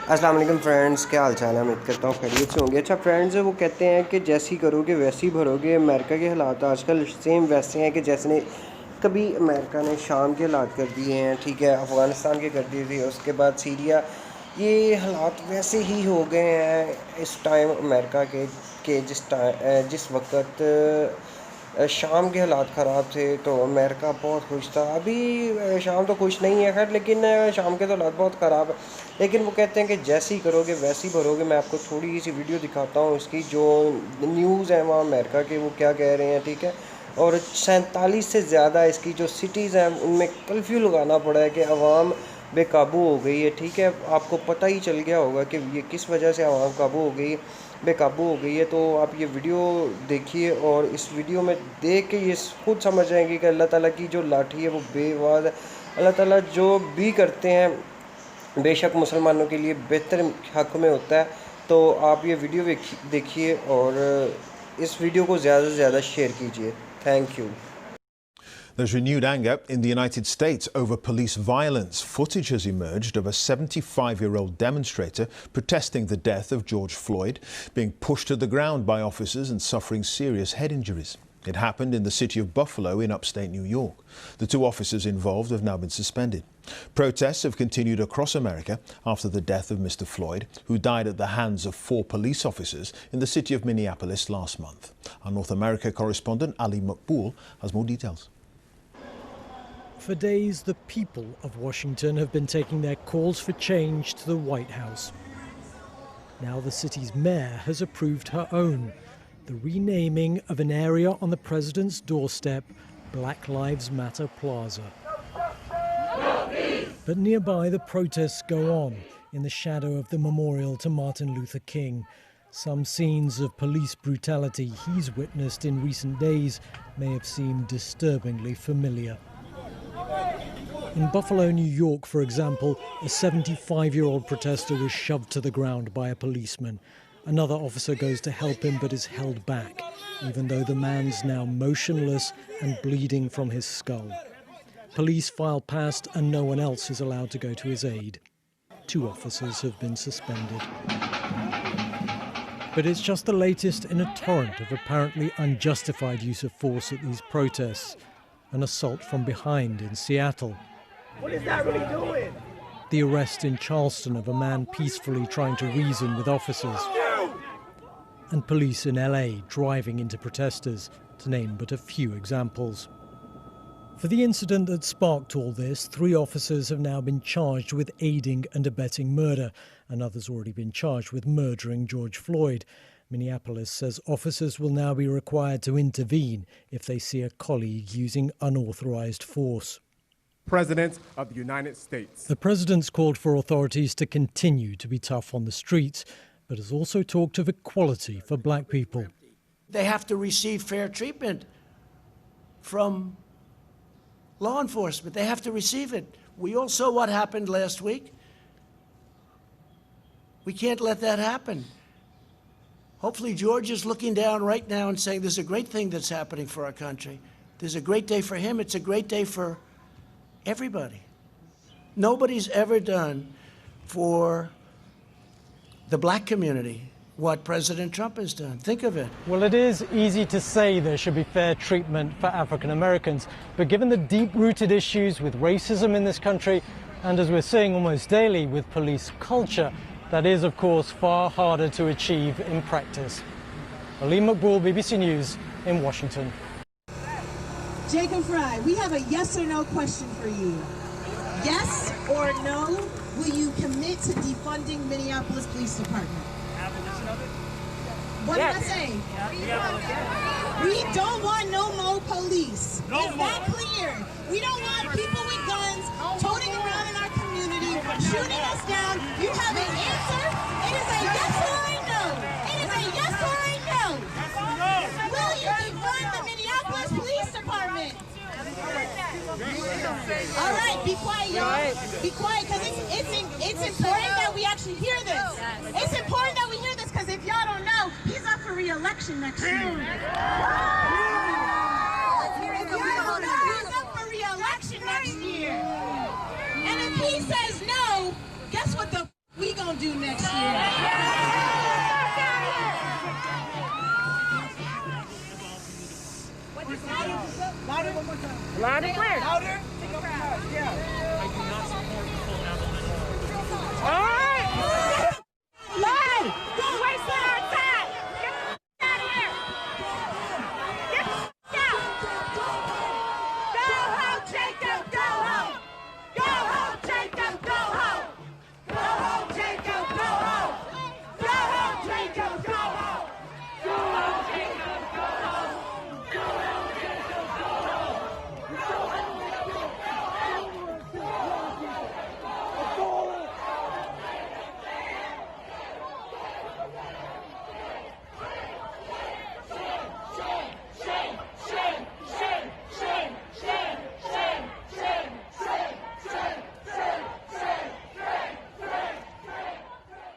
अस्सलाम वालेकुम फ्रेंड्स, क्या हाल चाल है। उम्मीद करता हूँ खैरियत से होंगे। अच्छा फ्रेंड्स, वो कहते हैं कि जैसी करोगे वैसी भरोगे। अमेरिका के हालात आजकल सेम वैसे हैं कि जैसे कभी अमेरिका ने शाम के हालात कर दिए हैं, ठीक है, अफ़गानिस्तान के कर दिए थे, उसके बाद सीरिया, ये हालात वैसे ही हो गए हैं इस टाइम अमेरिका के जिस वक्त शाम के हालात ख़राब थे तो अमेरिका बहुत खुश था। अभी शाम तो खुश नहीं है खैर, लेकिन शाम के तो हालात बहुत ख़राब है। लेकिन वो कहते हैं कि जैसी करोगे वैसी भरोगे। मैं आपको थोड़ी सी वीडियो दिखाता हूँ इसकी, जो न्यूज़ है वहाँ अमेरिका के, वो क्या कह रहे हैं, ठीक है। और 47 से ज़्यादा इसकी जो सिटीज़ हैं उनमें कर्फ्यू लगाना पड़ा है कि आवाम बेकाबू हो गई है, ठीक है। आपको पता ही चल गया होगा कि ये किस वजह से आवाम बेकाबू हो गई है। तो आप ये वीडियो देखिए और इस वीडियो में देख के ये खुद समझ जाएंगे कि अल्लाह ताला की जो लाठी है वो बेवाज है। अल्लाह ताला जो भी करते हैं बेशक मुसलमानों के लिए बेहतर हक़ में होता है। तो आप ये वीडियो देखिए और इस वीडियो को ज़्यादा से ज़्यादा शेयर कीजिए। Thank you. There's renewed anger in the United States over police violence. Footage has emerged of a 75-year-old demonstrator protesting the death of George Floyd, being pushed to the ground by officers and suffering serious head injuries. It happened in the city of Buffalo in upstate New York. The two officers involved have now been suspended. Protests have continued across America after the death of Mr. Floyd, who died at the hands of 4 police officers in the city of Minneapolis last month. Our North America correspondent Ali Makboul has more details. For days, the people of Washington have been taking their calls for change to the White House. Now the city's mayor has approved her own, the renaming of an area on the president's doorstep, Black Lives Matter Plaza. But nearby, the protests go on in the shadow of the memorial to Martin Luther King. Some scenes of police brutality he's witnessed in recent days may have seemed disturbingly familiar. In Buffalo, New York, for example, a 75-year-old protester was shoved to the ground by a policeman. Another officer goes to help him but is held back, even though the man's now motionless and bleeding from his skull. Police file past and no one else is allowed to go to his aid. 2 officers have been suspended. But it's just the latest in a torrent of apparently unjustified use of force at these protests. An assault from behind in Seattle. What is that really doing? The arrest in Charleston of a man peacefully trying to reason with officers. And police in LA driving into protesters, to name but a few examples. For the incident that sparked all this, 3 officers have now been charged with aiding and abetting murder. Another's already been charged with murdering George Floyd. Minneapolis says officers will now be required to intervene if they see a colleague using unauthorized force. President of the United States. The president's called for authorities to continue to be tough on the streets, but has also talked of equality for black people. They have to receive fair treatment from law enforcement. They have to receive it. We all saw what happened last week. We can't let that happen. Hopefully George is looking down right now and saying there's a great thing that's happening for our country. There's a great day for him. It's a great day for everybody. Nobody's ever done for the black community what President Trump has done. Think of it. Well, it is easy to say there should be fair treatment for African Americans, but given the deep-rooted issues with racism in this country, and as we're seeing almost daily with police culture, that is, of course, far harder to achieve in practice. Ali Makboul, BBC News in Washington. Jacob Fry, we have a yes or no question for you. Yes or no, will you commit to defunding Minneapolis Police Department? What did I say? We don't want no more police. Is that clear? We don't want people with guns toting around in our community, shooting us down. You have an answer? It is a yes or a no. It is a yes or a no. Will you defund the Minneapolis Police Department? All right, be quiet, y'all. Be quiet, because it's important that we actually hear this. It's important that we hear this, because if y'all don't know, he's up for re-election next year. He's up for re-election next year. And if he says no, guess what we gonna gonna do next year? Loud and clear.